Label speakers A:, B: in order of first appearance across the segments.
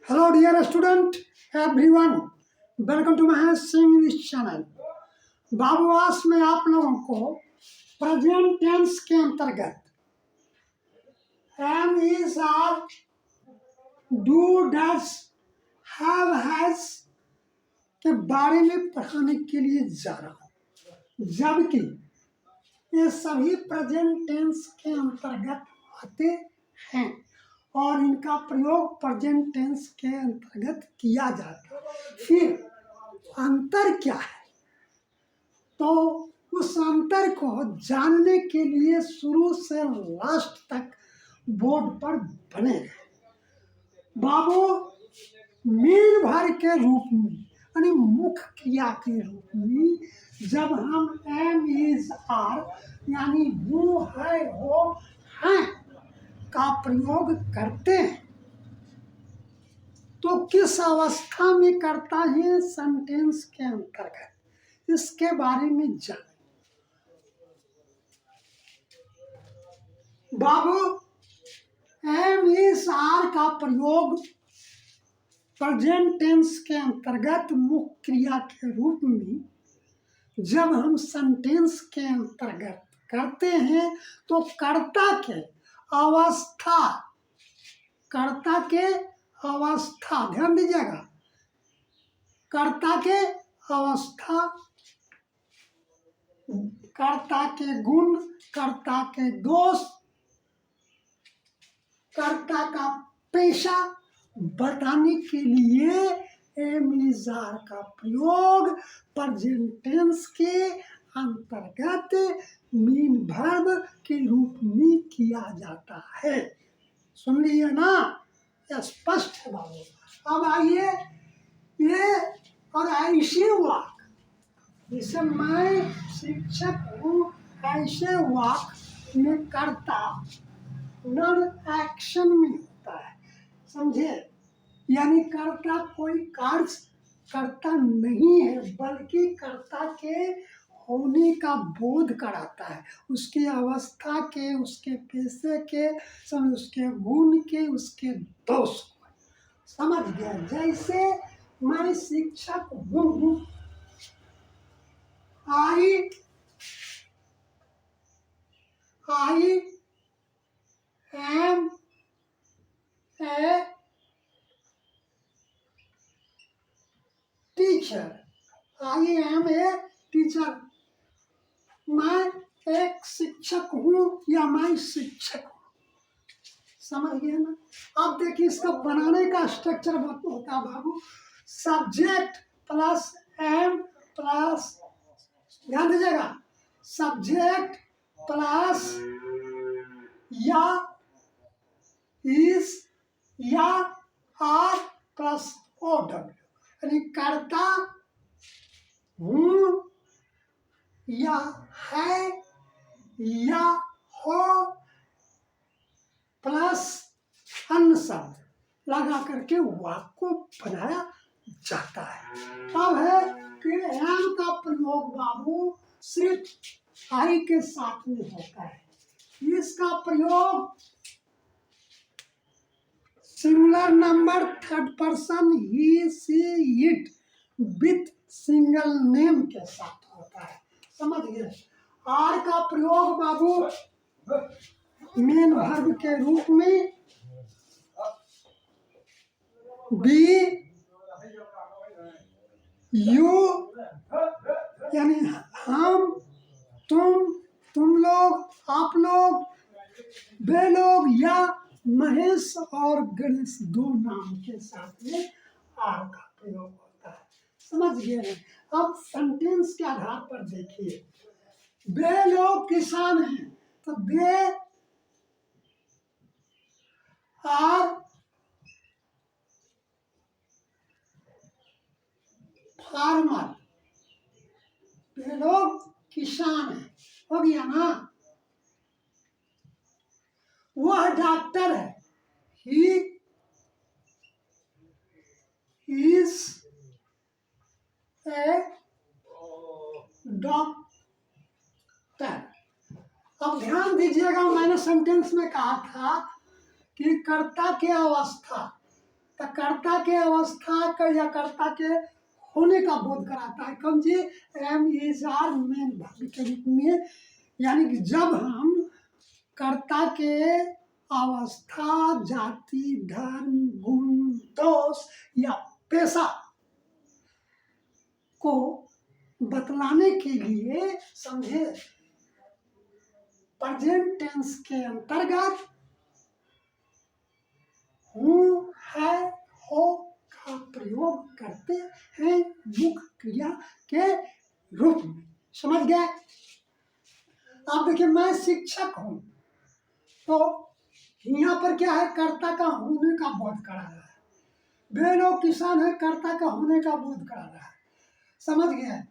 A: Hello dear student, everyone. Welcome to my English channel. बाबुआस में आप लोगों को प्रेजेंट टेंस के अंतर्गत am is are do does have has के बारे में पढ़ाने के लिए जा रहा हूँ, जबकि ये सभी प्रेजेंट टेंस के अंतर्गत आते हैं और इनका प्रयोग प्रेजेंट टेंस के अंतर्गत किया जाता है। फिर अंतर क्या है, तो उस अंतर को जानने के लिए शुरू से लास्ट तक बोर्ड पर बने रहे। बाबू मीन भर के रूप में यानी मुख्य क्रिया के रूप में जब हम एम इज आर यानी वो है हो हैं का प्रयोग करते हैं तो किस अवस्था में करता है सेंटेंस के अंतर्गत, इसके बारे में जानें। बाबू एम इज आर का प्रयोग प्रेजेंट टेंस के अंतर्गत मुख्य क्रिया के रूप में जब हम सेंटेंस के अंतर्गत करते हैं तो कर्ता के अवस्था ध्यान दीजिएगा, कर्ता के अवस्था, कर्ता के गुण, कर्ता के दोष, कर्ता का पेशा बताने के लिए एम इज आर का प्रयोग प्रेजेंट टेंस के अंतर्गत मीन वर्ब के रूप में किया जाता है। सुन लिए ना, यह स्पष्ट है बाबू। अब आइए ये और ऐसे वाक्य, जैसे मैं शिक्षक हूँ, ऐसे वाक्य में कर्ता नॉन एक्शन में होता है, समझे? यानी कर्ता कोई कार्य करता नहीं है बल्कि कर्ता के होने का बोध कराता है, उसकी अवस्था के, उसके पेशे के, उसके गुण के, उसके दोष को। समझ गया? जैसे मैं शिक्षक हूँ, I am a teacher, I am a teacher, मैं एक शिक्षक हूँ या मैं शिक्षक हूँ। समझ गए ना? अब देखिए इसका बनाने का स्ट्रक्चर होता है बाबू, सब्जेक्ट प्लस एम प्लस, ध्यान दीजिएगा, सब्जेक्ट प्लस या इस या आर प्लस ओ डब्ल्यू, यानी कर्ता हूँ या है या हो प्लस अन्य शब्द लगा करके वाक्य को बनाया जाता है। अब है कि एम का प्रयोग बाबू सिर्फ आई के साथ में होता है, इसका प्रयोग singular number third person he she it with single name के साथ होता है। समझ गए? आर का प्रयोग बाबू मेन वर्ब के रूप में बी यू यानी हम, तुम लोग, आप लोग, वे लोग या महेश और गणेश दो नाम के साथ में आर का प्रयोग होता है। समझ गए? अब सेंटेंस के आधार पर देखिए, वे लोग किसान हैं तो वे आर फार्मर, वे लोग किसान हैं, हो गया ना? वह डॉक्टर है, ही इज ए डॉक्टर। अब ध्यान दीजिएगा, मैंने सेंटेंस में कहा था कि कर्ता के अवस्था, तो कर्ता के अवस्था का या कर्ता के होने का बोध कराता है। कौन जी? एम इज आर मेन भाव के रूप में, यानी कि जब हम कर्ता के अवस्था, जाति, धर्म, गुण, दोष या पेशा को बतलाने के लिए समझे प्रेजेंट टेंस के अंतर्गत हूँ, है, हो का प्रयोग करते हैं मुख्य क्रिया के रूप में। समझ गए? आप देखिए, मैं शिक्षक हूँ, तो यहाँ पर क्या है? कर्ता का होने का बोध करा रहा है। वे लोग किसान है, कर्ता का होने का बोध करा रहा है। समझ गए?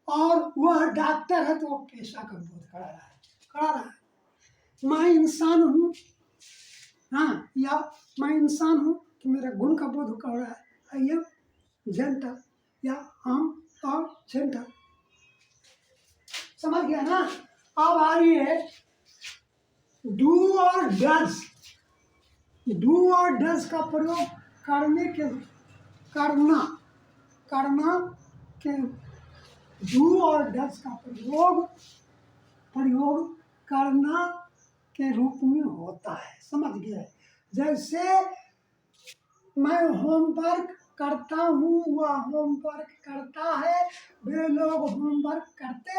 A: और वह डॉक्टर है, तो वो पेशा का बोध करा रहा है। मैं इंसान हूँ, हाँ, या मैं इंसान हूँ तो मेरा गुण का बोध कर रहा है। आई एम जेंटल या हम और जेंटल। समझ गया ना? अब आइए डू और डज। डू और डज का प्रयोग करने के, करना के, डू और डज का प्रयोग करना के रूप में होता है। समझ गए? जैसे मैं होमवर्क करता हूँ, वह होमवर्क करता है, वे लोग होमवर्क करते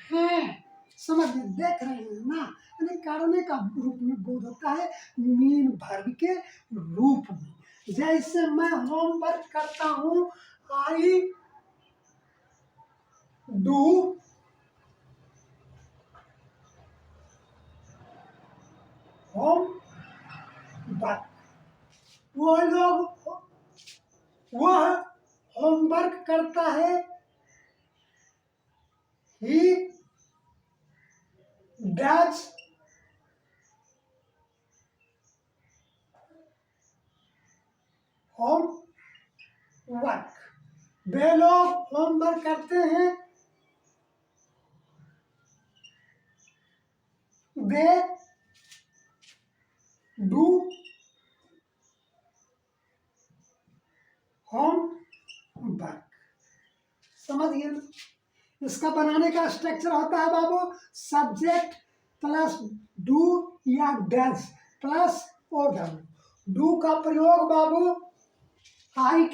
A: हैं। समझ गए? देख रहे हैं ना? यानी करने का रूप में बोध होता है, मीन वर्ब के रूप में। जैसे मैं होमवर्क करता हूँ, आई डू होमवर्क। वह होमवर्क करता है, ही डज होमवर्क। वे लोग होमवर्क करते हैं, वे डू होमवर्क। समझ गए? इसका बनाने का स्ट्रक्चर होता है बाबू, सब्जेक्ट प्लस डू या does plus O W. Do का प्रयोग बाबू आई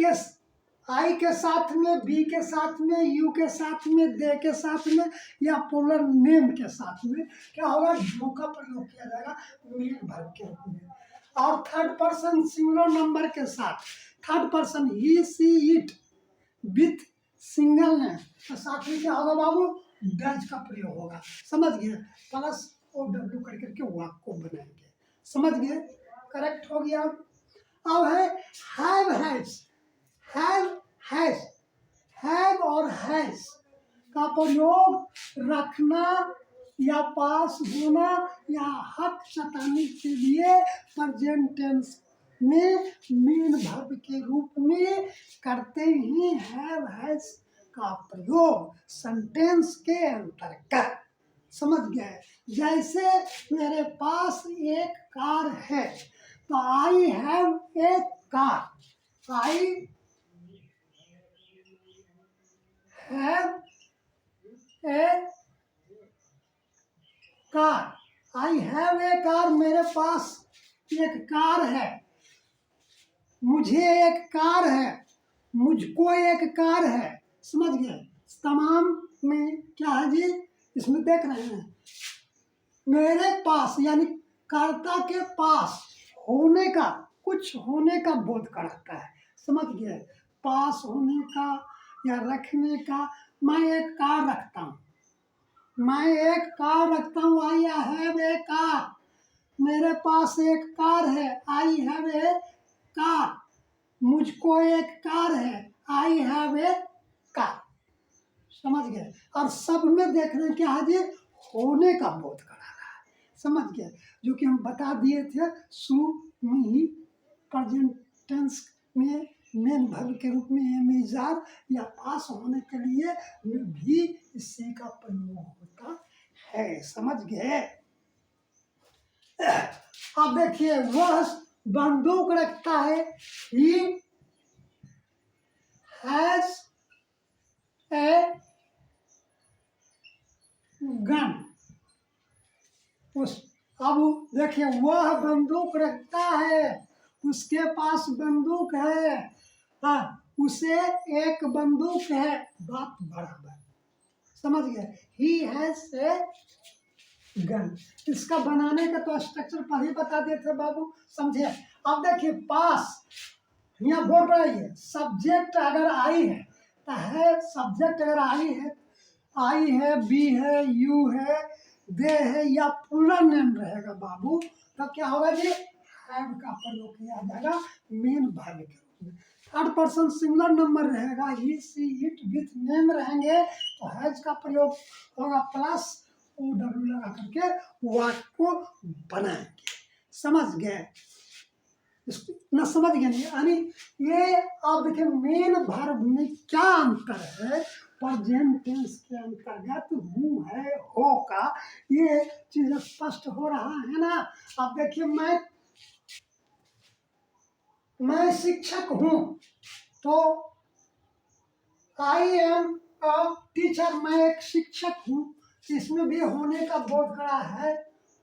A: के साथ में, बी के साथ में, यू के साथ में, दे के साथ में या पुलर नेम के साथ में क्या होगा? डू का प्रयोग किया जाएगा मेन वर्ब के रूप में। और थर्ड पर्सन सिंगुलर नंबर के साथ, third person he, she, it with single name के साथ में क्या होगा बाबू? डज का प्रयोग होगा। समझ गए? प्लस ओ डब्ल्यू कर करके वाक्य को बनाएंगे। समझ गए? करेक्ट हो गया। अब है हैव, हैज। हैव और हैज का प्रयोग रखना या पास होना या हक जताने के लिए प्रेजेंट टेंस में मेन वर्ब के रूप में करते ही हैव हैज का प्रयोग सेंटेंस के अंतर्गत। समझ गए? जैसे मेरे पास एक कार है, तो I have a car. I have a car. I have a car, मेरे पास एक कार है, मुझे एक कार है, मुझको एक कार है। समझ गए? तमाम में क्या है जी? इसमें देख रहे हैं, मेरे पास यानी कर्ता के पास होने का, कुछ होने का बोध कराता है। समझ गए? पास होने का या रखने का। मैं एक कार रखता हूँ, मैं एक कार रखता हूँ, आई हैव ए कार। मेरे पास एक कार है, आई हैव ए कार। मुझको एक कार है, आई हैव ए कार। समझ गए? और सब में देख रहे हैं क्या है जी? होने का बोध करा रहा है। समझ गए? जो कि हम बता दिए थे शुरू में ही, प्रेजेंट टेंस में मेन वर्ब के रूप में एम इज आर या पास होने के लिए भी इसी का प्रयोग होता है। समझ गए? अब देखिए वह बंदूक रखता है, ही हैज ए गन। उस अब देखिए वह बंदूक रखता है, उसके पास बंदूक है, हाँ उसे एक बंदूक है, बात बराबर, समझ गए। ही हैज ए गन, इसका बनाने का तो स्ट्रक्चर पहले ही बता दिए थे बाबू, समझे। अब देखिए पास, यहाँ बोल रही है सब्जेक्ट अगर आई है तो है, सब्जेक्ट अगर आई है, बी है, यू है, दे है, या पूरा नेम रहेगा बाबू, तो क्या होगा जी, हैव का प्रयोग किया जाएगा मेन वर्ब के रूप में। थर्ड पर्सन सिंगुलर नंबर रहेगा, ही सी इट विथ नेम रहेंगे तो हैज का प्रयोग होगा प्लस ओ डब्ल्यू लगा करके वाक्य को बनाएंगे, समझ गए। ना समझ गए नहीं, यानी ये आप देखिए मेन वर्ब में क्या अंतर है, प्रेजेंट टेंस के अंतर्गत हूँ है हो का, ये चीज स्पष्ट हो रहा है ना। आप देखिए मैं शिक्षक हूँ, तो आई एम अ टीचर, मैं एक शिक्षक हूँ, इसमें भी होने का बोध करा है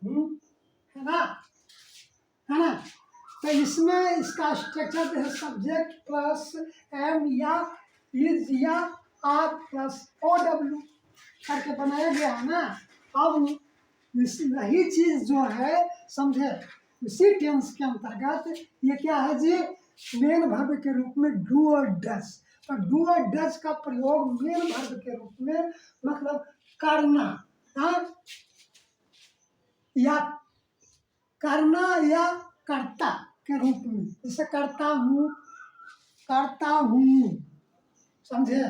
A: हूँ, है ना, है ना। तो इसमें इसका स्ट्रक्चर है सब्जेक्ट प्लस एम या इज या आर प्लस ओ डब्ल्यू करके बनाया गया है ना। अब यही चीज जो है समझे, इसी टेंस के अंतर्गत ये क्या है जी, मेन वर्ब के रूप में डू और डज। तो डू और डज का प्रयोग मेन वर्ब के रूप में मतलब करना, हाँ या करना या करता के रूप में, जैसे करता हूँ, समझे,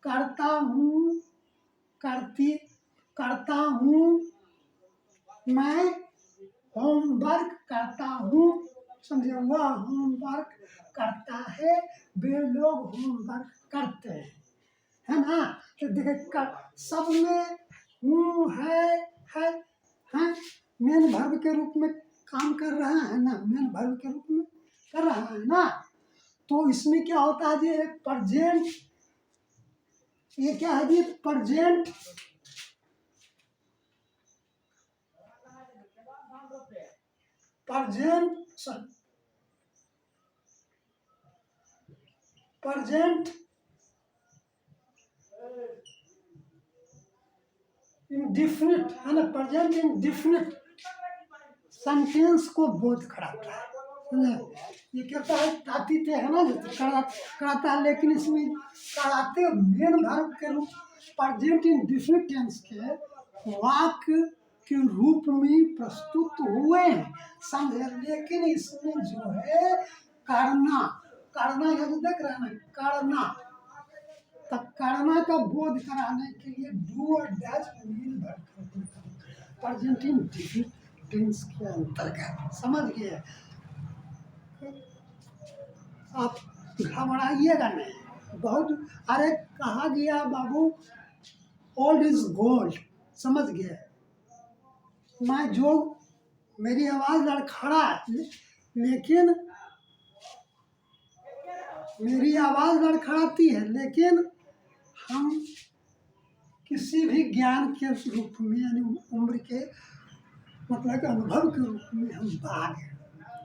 A: करता हूँ, करता हूँ, मैं होमवर्क करता हूँ, समझे, वह होमवर्क करता है, वे लोग होमवर्क करते हैं, है ना। तो देखिए सब में हूँ है मेन वर्ब के रूप में काम कर रहा है ना, मेन वर्ब के रूप में कर रहा है ना। तो इसमें क्या होता है जी, प्रेजेंट, ये क्या है जी, प्रेजेंट इंडिफिनिट है ना, प्रेजेंट इंडिफिनिट सेंटेंस को बोध कराता है। ये कहता है तातीते है ना, जो कराता है, लेकिन इसमें कराते मेन वर्ब के रूप प्रेजेंट इंडिफिनिट टेंस के वाक्य के रूप में प्रस्तुत हुए हैं, समझे। लेकिन इसमें जो है करना, यहाँ जो देख रहे हैं ना, करना, तब करना का बोध कराने के लिए डू और dash main verb present indefinite tense के अंतर्गत, समझ गए। आप घबराइएगा नहीं बहुत, अरे कहा गया बाबू ओल्ड इज गोल्ड, समझ गए। मैं जो मेरी आवाज़ लड़खड़ा है, लेकिन मेरी आवाज़ लड़खड़ाती है, लेकिन हम किसी भी ज्ञान के रूप में यानी उम्र के मतलब अनुभव के रूप में हम बाघ हैं,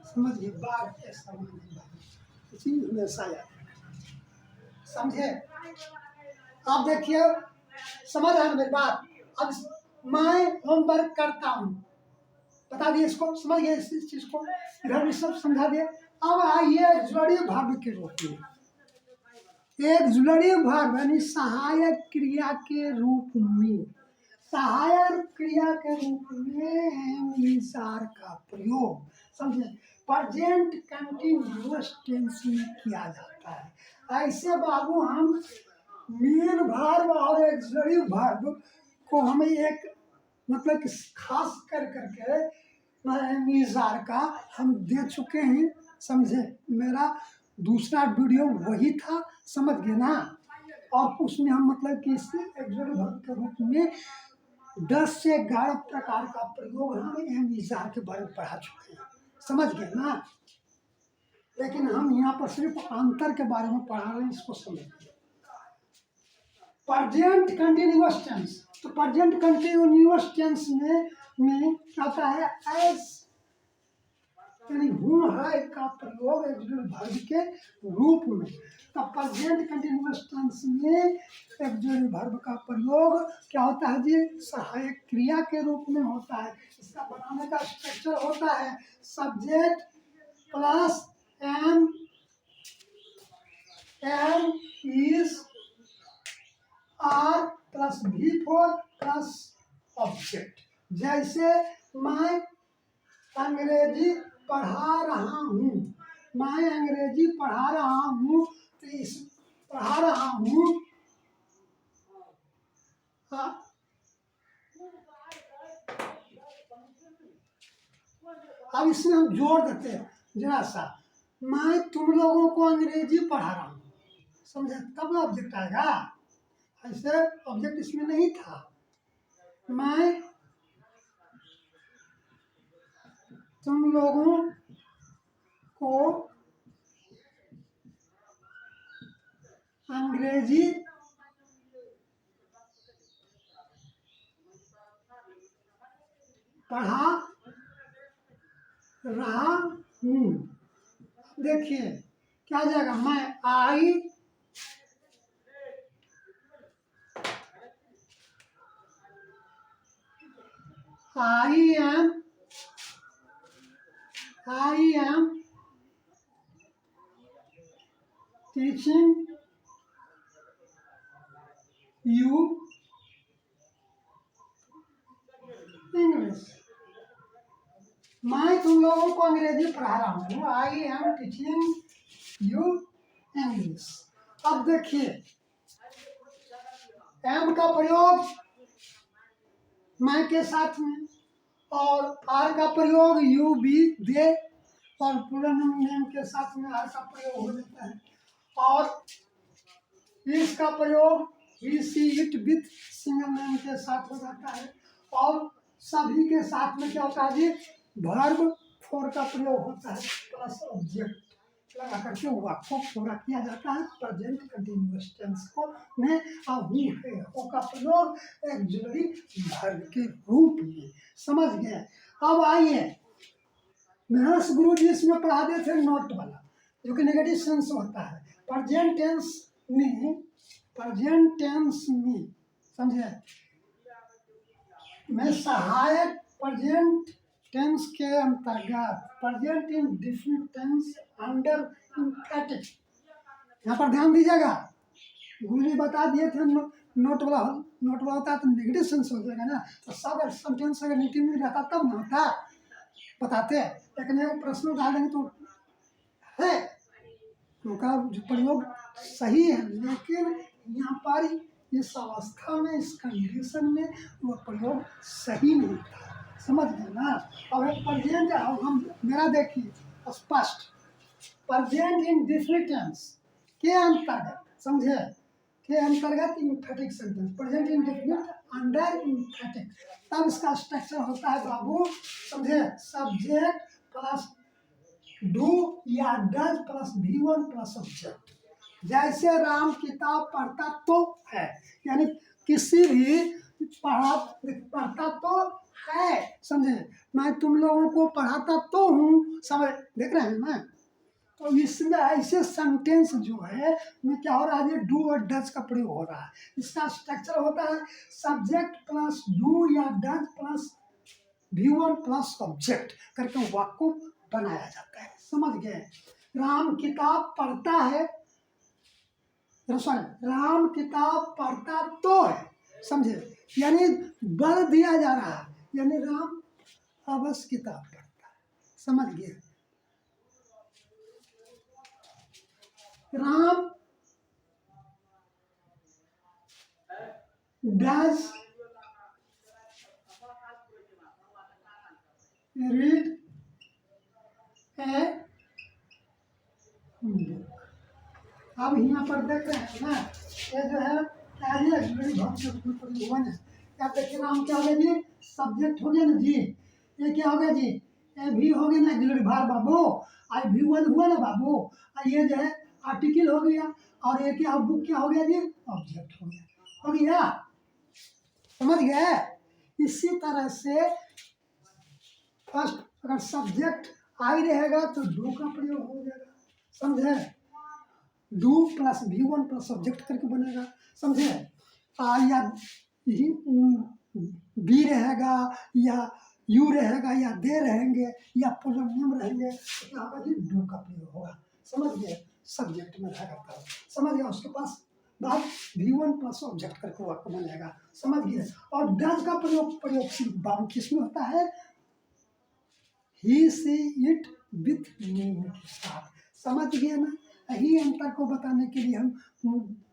A: समझ गए, बाघ के समान इसी हमेशा याद, समझे। आप देखिए समझ रहे हैं मेरी बात। अब मैं होमवर्क करता हूँ, बता दिए इसको, समझ गए इस चीज को, इधर भी सब समझा दिए। अब आइए जुड़े भाव के रूप में, एक जुड़े भाव यानी सहायक क्रिया के रूप में, सहायक क्रिया के रूप में इजार का प्रयोग, समझे, प्रेजेंट कंटिन्यूअस टेंस में किया जाता है। ऐसे बाबू हम मेन वर्ब और ऑक्सिलरी वर्ब को हमें एक मतलब कि खास कर करके इजार का हम दे चुके हैं, समझे। मेरा दूसरा वीडियो वही था, समझ गए ना। और उसमें हम मतलब कि इस ऑक्सिलरी वर्ब के रूप में 10 से 11 प्रकार का प्रयोग हम एम इज़ार के बारे में पढ़ा चुके हैं, समझ गए ना। लेकिन हम यहाँ पर सिर्फ अंतर के बारे में पढ़ा रहे हैं, इसको समझिए। प्रेजेंट कंटिन्यूअस टेंस, तो प्रेजेंट कंटिन्यूअस टेंस में आता है एज, यानी हूँ है का प्रयोग एक्सुअल वर्ब के रूप में। तो प्रेजेंट कंटिन्यूअस टेंस में एक्सुअल वर्ब का प्रयोग क्या होता है जी, सहायक क्रिया के रूप में होता है। इसका बनाने का स्ट्रक्चर होता है subject plus am, am is, are plus V4 plus object. जैसे मैं अंग्रेजी पढ़ा रहा हूँ, मैं अंग्रेजी पढ़ा रहा हूँ, तो इस पढ़ा रहा हूँ अब इसमें हम जोड़ देते हैं जरा सा, मैं तुम लोगों को अंग्रेजी पढ़ा रहा हूँ, समझे, तब ना ऑब्जेक्ट आएगा। ऐसे ऑब्जेक्ट इसमें नहीं था। मैं तुम लोगों को अंग्रेजी पढ़ा रहा हूँ। देखिए क्या आ जाएगा, मैं I am teaching you English. मैं तुम लोगों को अंग्रेजी पढ़ा रहा हूँ, I am teaching you English. अब देखिए एम का प्रयोग मैं के साथ में, और आर का प्रयोग यू बी दे, और प्लूरल नेम के साथ में आर का प्रयोग हो जाता है। और इसका प्रयोग he she it with single name के साथ हो जाता है। और सभी के साथ में क्या होता है जी, वर्ब फोर का प्रयोग होता है प्लस ऑब्जेक्ट लगा करके वाक्य पूरा किया जाता है प्रेजेंट कंटिन्यूअस टेंस को में। अब हूँ है हो का प्रयोग एक्सुअली वर्ब के रूप में, समझ गए। अब आइए महर्ष गुरु जी इसमें पढ़ा दिए थे नोट वाला, जो कि नेगेटिव सेंस होता है प्रेजेंट टेंस में। प्रेजेंट टेंस में समझे, में सहायक प्रेजेंट टेंस के अंतर्गत present indefinite tense under emphatic, यहाँ पर ध्यान दीजिएगा। गुरुजी बता दिए थे नोट वाला होता है तो नेगेटिव सेंस हो जाएगा ना, तो सब सेंटेंस अगर नेगेटिव में रहता तब ना होता बताते। लेकिन एक प्रश्न डाल देंगे तो है उनका जो प्रयोग सही है, लेकिन यहाँ पर इस अवस्था में, इस कंडीशन में वो प्रयोग सही नहीं था, समझ गए ना। अब प्रेजेंट हम मेरा देखिए स्पष्ट, प्रेजेंट इन डिफिनिट टेंस के अंतर्गत, समझे, के अंतर्गत emphatic sentence, present in definite under emphatic, तब इसका स्ट्रक्चर होता है बाबू, समझे, सब्जेक्ट प्लस डू या does plus V1 plus object. जैसे राम किताब पढ़ता तो है, यानी किसी भी पढ़ता तो है, समझे, मैं तुम लोगों को पढ़ाता तो हूँ, समझ देख रहे हैं ना। तो इसमें ऐसे सेंटेंस जो है में क्या हो रहा है, डू और डज का प्रयोग हो रहा है। इसका स्ट्रक्चर होता है सब्जेक्ट प्लस डू या does plus V1 plus object करके वाक्य बनाया जाता है, समझ गए। राम किताब पढ़ता है, सॉरी, राम किताब पढ़ता तो है, समझे, यानी बल दिया जा रहा है, यानी राम अवश्य किताब पढ़ता है, समझ गए। Ram does read a book. अब यहाँ पर देख रहे हैं ना, ये जो है क्या है, एक्सुअली वर्ब के रूप में प्रयोग हुआ है। या देखिए नाम क्या हो गया जी, सब्जेक्ट हो गया ना जी, ये क्या हो गया जी, ये भी हो गया ना ऑक्सिलरी वर्ब बाबू, आई भी वन हुआ ना बाबू, और ये जो है आर्टिकल हो गया, और ये क्या बुक क्या हो गया जी, ऑब्जेक्ट हो गया, हो गया, समझ गए। इसी तरह से फर्स्ट अगर सब्जेक्ट आई रहेगा तो डू का प्रयोग हो जाएगा, समझे, डू प्लस भी वन प्लस सब्जेक्ट करके बनेगा, समझे। या बी रहेगा या यू रहेगा या दे रहेंगे या प्रोनाउन रहेंगे तो क्या होगा जी, डू का प्रयोग होगा, समझ गए, सब्जेक्ट में रहेगा तब, समझ गया। उसके पास बाद भी वन प्लस ऑब्जेक्ट करके वाक्य बनेगा, समझ गए। और डज का प्रयोग सिर्फ बाबू किसमें होता है, ही सी इट विथ नेम के साथ, समझ गए ना। यही अंतर को बताने के लिए हम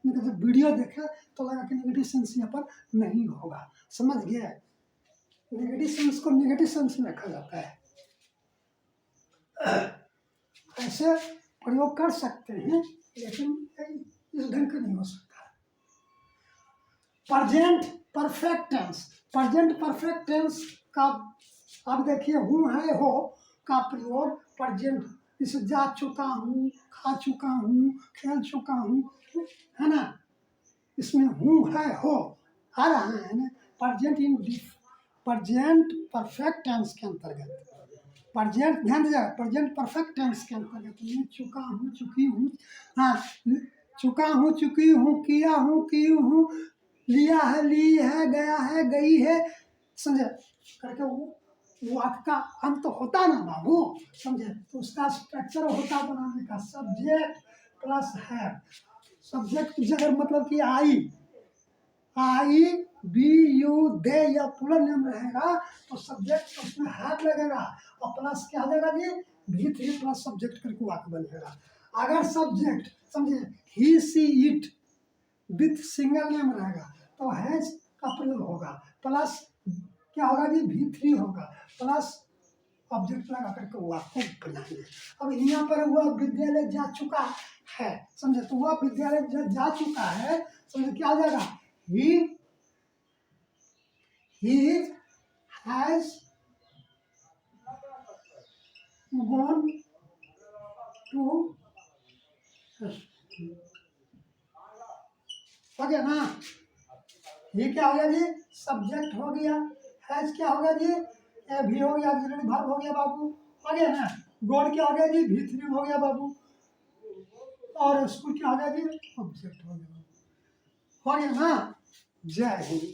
A: जब वीडियो देखे तो लगा कि नेगेटिव सेंस यहाँ पर नहीं होगा, समझ गए। नेगेटिव सेंस को नेगेटिव सेंस में रखा जाता है, ऐसे प्रयोग कर सकते हैं लेकिन इस ढंग का नहीं हो सकता। Present perfect tense, present perfect tense का अब देखिए हूँ है हो का प्रयोग प्रेजेंट, इसे जा चुका हूँ, खा चुका हूँ, खेल चुका हूँ, है ना, इसमें हूँ है हो आ रहा है ना। प्रेजेंट परफेक्ट टेंस के अंतर्गत, प्रेजेंट ध्यान दीजिएगा, प्रेजेंट परफेक्ट टेंस के अंतर्गत मैं चुका हूँ, चुकी हूँ, हाँ, चुका हूँ, चुकी हूँ, किया हूँ, की हूँ, लिया है, ली है, गया है, गई है, समझे, करके वो आपका अंत होता ना बाबू, समझे, तो उसका स्ट्रक्चर होता बनाने का सब्जेक्ट प्लस है, सब्जेक्ट की जगह मतलब कि आई बी यू दे या पूरा नेम रहेगा तो सब्जेक्ट उसमें हैव लगेगा और प्लस क्या हो जाएगा जी, भी थ्री प्लस सब्जेक्ट करके वाक्य बनेगा। अगर सब्जेक्ट समझे he she it with single name रहेगा तो हैज का प्रयोग होगा, प्लस क्या होगा जी, भी थ्री होगा, प्लस ऑब्जेक्ट लगा करके वाक्य बनाएंगे। अब यहाँ पर वह विद्यालय जा चुका है, समझे, तो वह विद्यालय जा चुका है, समझे, क्या हो जाएगा, he has gone to, हो गया ना, ये क्या हो गया जी, सब्जेक्ट हो गया, हैज क्या हो गया जी, ए भी हो गया, ऑक्सिलरी वर्ब हो गया बाबू, हो गया ना, गॉड क्या हो गया जी, भी थ्री हो गया बाबू, और स्कूल क्या हो गया जी, ऑब्जेक्ट हो गया, हो गया ना। जय हिंद।